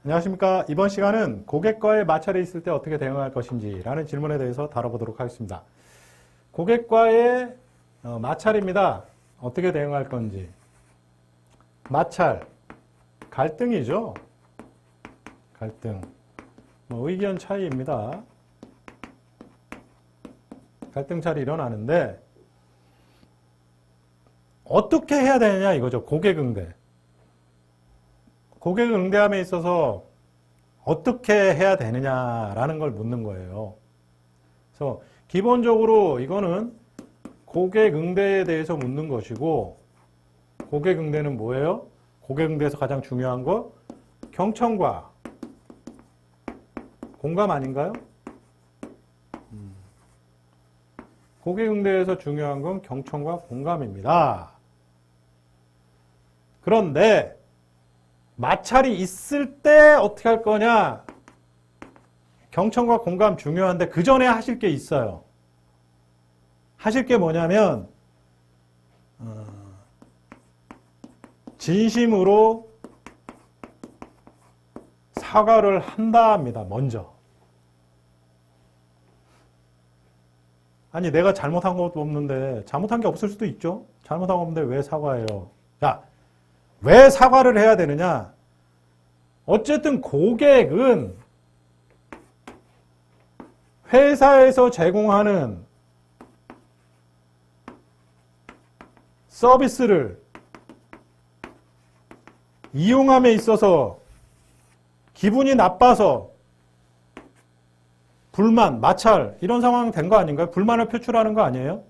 안녕하십니까. 이번 시간은 고객과의 마찰이 있을 때 어떻게 대응할 것인지 라는 질문에 대해서 다뤄보도록 하겠습니다. 고객과의 마찰입니다. 어떻게 대응할 건지. 마찰, 갈등이죠. 갈등, 의견 차이입니다. 갈등 잘 일어나는데 어떻게 해야 되느냐 이거죠. 고객 응대. 고객 응대함에 있어서 어떻게 해야 되느냐라는 걸 묻는 거예요. 그래서 기본적으로 이거는 고객 응대에 대해서 묻는 것이고, 고객 응대는 뭐예요? 고객 응대에서 가장 중요한 거 경청과 공감 아닌가요? 고객 응대에서 중요한 건 경청과 공감입니다. 그런데 마찰이 있을 때 어떻게 할 거냐? 경청과 공감 중요한데 그 전에 하실 게 있어요. 하실 게 뭐냐면 진심으로 사과를 한다 합니다. 먼저. 아니 내가 잘못한 것도 없는데, 잘못한 게 없을 수도 있죠. 잘못한 거 없는데 왜 사과해요? 자, 왜 사과를 해야 되느냐? 어쨌든 고객은 회사에서 제공하는 서비스를 이용함에 있어서 기분이 나빠서 불만, 마찰 이런 상황 된 거 아닌가요? 불만을 표출하는 거 아니에요?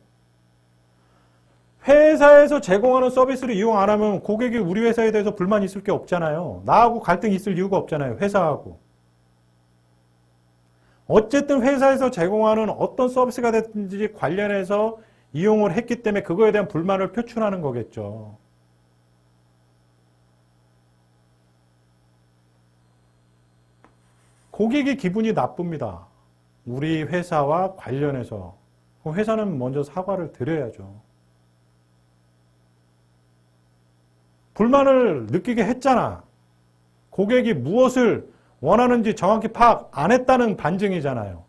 회사에서 제공하는 서비스를 이용 안 하면 고객이 우리 회사에 대해서 불만이 있을 게 없잖아요. 나하고 갈등이 있을 이유가 없잖아요. 회사하고. 어쨌든 회사에서 제공하는 어떤 서비스가 됐든지 관련해서 이용을 했기 때문에 그거에 대한 불만을 표출하는 거겠죠. 고객이 기분이 나쁩니다. 우리 회사와 관련해서. 회사는 먼저 사과를 드려야죠. 불만을 느끼게 했잖아. 고객이 무엇을 원하는지 정확히 파악 안 했다는 반증이잖아요.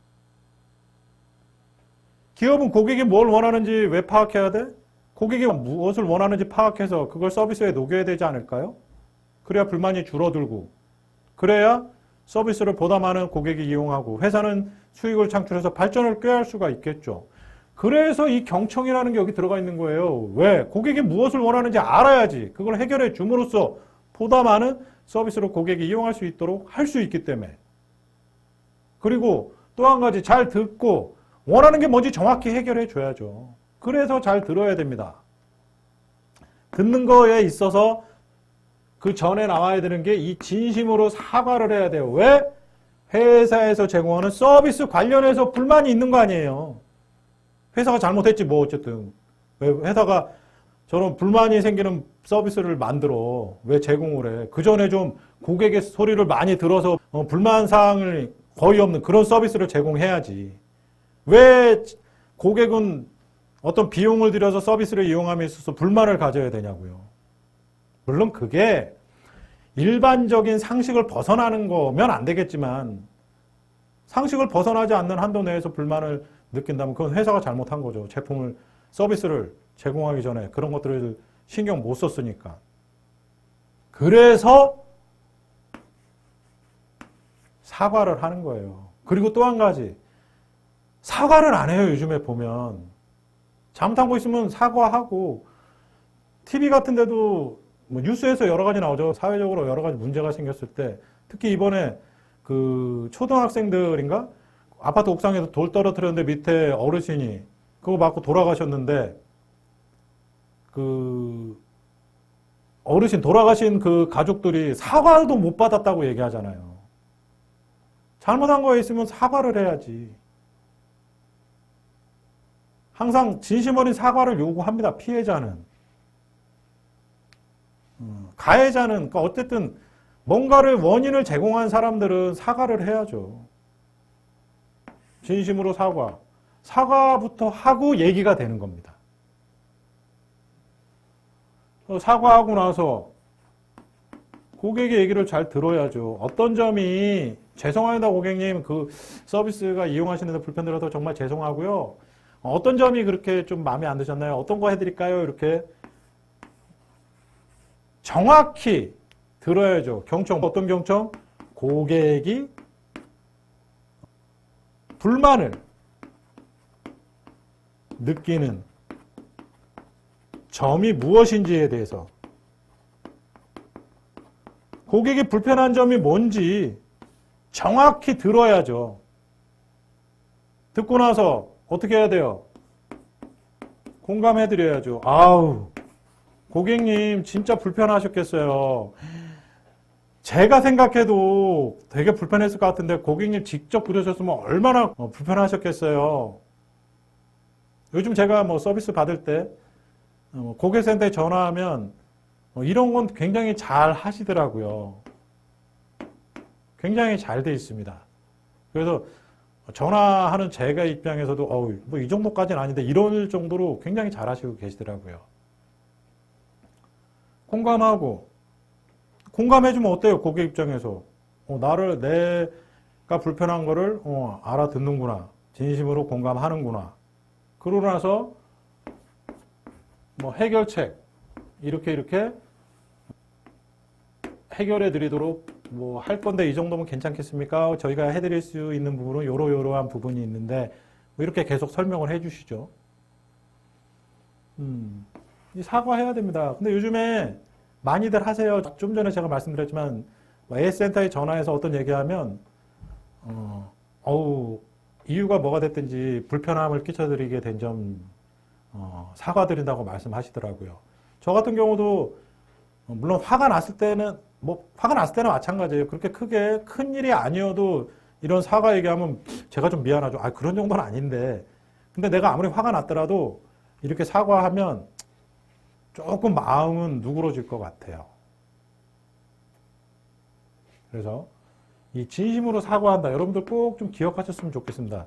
기업은 고객이 뭘 원하는지 왜 파악해야 돼? 고객이 무엇을 원하는지 파악해서 그걸 서비스에 녹여야 되지 않을까요? 그래야 불만이 줄어들고, 그래야 서비스를 보다 많은 고객이 이용하고 회사는 수익을 창출해서 발전을 꾀할 수가 있겠죠. 그래서 이 경청이라는 게 여기 들어가 있는 거예요. 왜? 고객이 무엇을 원하는지 알아야지. 그걸 해결해 줌으로써 보다 많은 서비스를 고객이 이용할 수 있도록 할 수 있기 때문에. 그리고 또 한 가지, 잘 듣고 원하는 게 뭔지 정확히 해결해 줘야죠. 그래서 잘 들어야 됩니다. 듣는 거에 있어서 그 전에 나와야 되는 게 이 진심으로 사과를 해야 돼요. 왜? 회사에서 제공하는 서비스 관련해서 불만이 있는 거 아니에요. 회사가 잘못했지 뭐 어쨌든. 왜 회사가 저런 불만이 생기는 서비스를 만들어 왜 제공을 해? 그 전에 좀 고객의 소리를 많이 들어서 불만 사항을 거의 없는 그런 서비스를 제공해야지. 왜 고객은 어떤 비용을 들여서 서비스를 이용함에 있어서 불만을 가져야 되냐고요. 물론 그게 일반적인 상식을 벗어나는 거면 안 되겠지만, 상식을 벗어나지 않는 한도 내에서 불만을 느낀다면 그건 회사가 잘못한 거죠. 제품을, 서비스를 제공하기 전에 그런 것들을 신경 못 썼으니까. 그래서 사과를 하는 거예요. 그리고 또 한 가지, 사과를 안 해요. 요즘에 보면 잘못한 거 있으면 사과하고, TV 같은 데도 뉴스에서 여러 가지 나오죠. 사회적으로 여러 가지 문제가 생겼을 때, 특히 이번에 그 초등학생들인가 아파트 옥상에서 돌 떨어뜨렸는데 밑에 어르신이 그거 맞고 돌아가셨는데, 그 어르신 돌아가신 그 가족들이 사과도 못 받았다고 얘기하잖아요. 잘못한 거에 있으면 사과를 해야지. 항상 진심 어린 사과를 요구합니다. 피해자는. 가해자는, 그러니까 어쨌든 뭔가를 원인을 제공한 사람들은 사과를 해야죠. 진심으로 사과. 사과부터 하고 얘기가 되는 겁니다. 사과하고 나서 고객의 얘기를 잘 들어야죠. 어떤 점이 죄송합니다, 고객님. 그 서비스가 이용하시는데 불편드려서 정말 죄송하고요. 어떤 점이 그렇게 좀 마음에 안 드셨나요? 어떤 거 해드릴까요? 이렇게 정확히 들어야죠. 경청. 어떤 경청? 고객이 불만을 느끼는 점이 무엇인지에 대해서, 고객이 불편한 점이 뭔지 정확히 들어야죠. 듣고 나서 어떻게 해야 돼요? 공감해 드려야죠. 아우, 고객님 진짜 불편하셨겠어요. 제가 생각해도 되게 불편했을 것 같은데 고객님 직접 그러셨으면 얼마나 불편하셨겠어요. 요즘 제가 뭐 서비스 받을 때 고객센터에 전화하면 이런 건 굉장히 잘 하시더라고요. 굉장히 잘 돼 있습니다. 그래서 전화하는 제가 입장에서도 뭐 이 정도까지는 아닌데 이럴 정도로 굉장히 잘 하시고 계시더라고요. 공감해주면 어때요? 고객 입장에서 내가 불편한 거를 알아듣는구나, 진심으로 공감하는구나. 그러고 나서 뭐 해결책 이렇게 해결해 드리도록 뭐 할 건데 이 정도면 괜찮겠습니까? 저희가 해드릴 수 있는 부분은 요러요러한 부분이 있는데 뭐 이렇게 계속 설명을 해 주시죠. 사과해야 됩니다. 근데 요즘에 많이들 하세요. 좀 전에 제가 말씀드렸지만 AS센터에 전화해서 어떤 얘기하면 이유가 뭐가 됐든지 불편함을 끼쳐드리게 된 점 사과드린다고 말씀하시더라고요. 저 같은 경우도 물론 화가 났을 때는 마찬가지예요. 그렇게 크게 큰 일이 아니어도 이런 사과 얘기하면 제가 좀 미안하죠. 그런 정도는 아닌데. 근데 내가 아무리 화가 났더라도 이렇게 사과하면 조금 마음은 누그러질 것 같아요. 그래서 이 진심으로 사과한다. 여러분들 꼭 좀 기억하셨으면 좋겠습니다.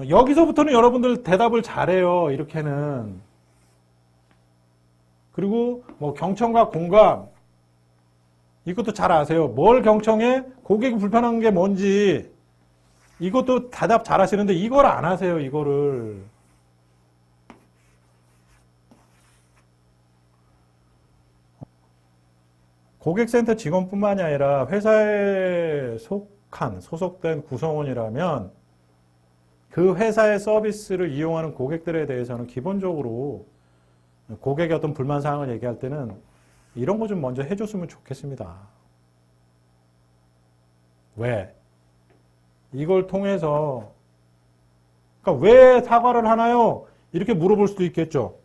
여기서부터는 여러분들 대답을 잘해요. 이렇게는. 그리고 뭐 경청과 공감, 이것도 잘 아세요. 뭘 경청해? 고객이 불편한 게 뭔지 이것도 대답 잘 하시는데 이걸 안 하세요. 이거를. 고객센터 직원뿐만이 아니라 회사에 소속된 구성원이라면 그 회사의 서비스를 이용하는 고객들에 대해서는 기본적으로 고객의 어떤 불만 사항을 얘기할 때는 이런 거 좀 먼저 해줬으면 좋겠습니다. 왜? 이걸 통해서 그러니까 왜 사과를 하나요? 이렇게 물어볼 수도 있겠죠.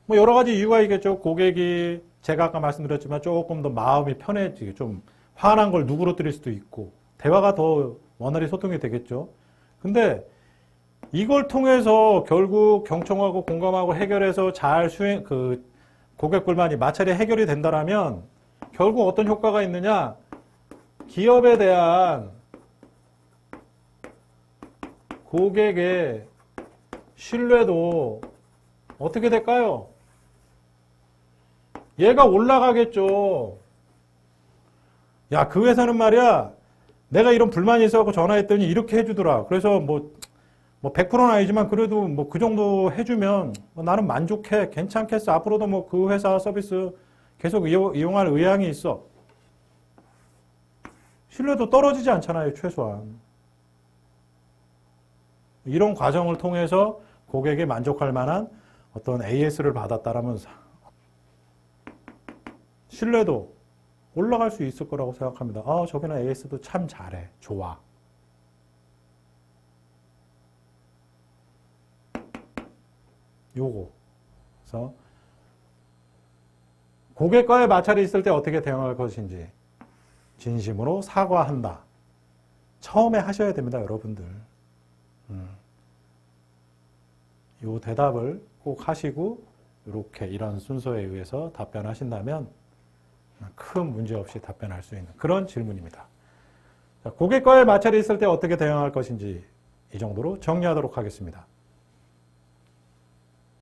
뭐 여러 가지 이유가 있겠죠. 고객이 제가 아까 말씀드렸지만 조금 더 마음이 편해지게 좀 화난 걸 누그러뜨릴 수도 있고 대화가 더 원활히 소통이 되겠죠. 근데 이걸 통해서 결국 경청하고 공감하고 해결해서 잘 고객 불만이 마찰이 해결이 된다라면 결국 어떤 효과가 있느냐? 기업에 대한 고객의 신뢰도 어떻게 될까요? 얘가 올라가겠죠. 야, 그 회사는 말이야, 내가 이런 불만이 있어서 전화했더니 이렇게 해주더라. 그래서 뭐 100%는 아니지만 그래도 뭐 그 정도 해주면 나는 만족해. 괜찮겠어. 앞으로도 뭐 그 회사 서비스 계속 이용할 의향이 있어. 신뢰도 떨어지지 않잖아요. 최소한. 이런 과정을 통해서 고객이 만족할 만한 어떤 AS를 받았다라면 신뢰도 올라갈 수 있을 거라고 생각합니다. 저기는 AS도 참 잘해. 좋아. 요거. 그래서 고객과의 마찰이 있을 때 어떻게 대응할 것인지 진심으로 사과한다. 처음에 하셔야 됩니다, 여러분들. 요 대답을 꼭 하시고 이렇게 이런 순서에 의해서 답변하신다면 큰 문제 없이 답변할 수 있는 그런 질문입니다. 자, 고객과의 마찰이 있을 때 어떻게 대응할 것인지 이 정도로 정리하도록 하겠습니다.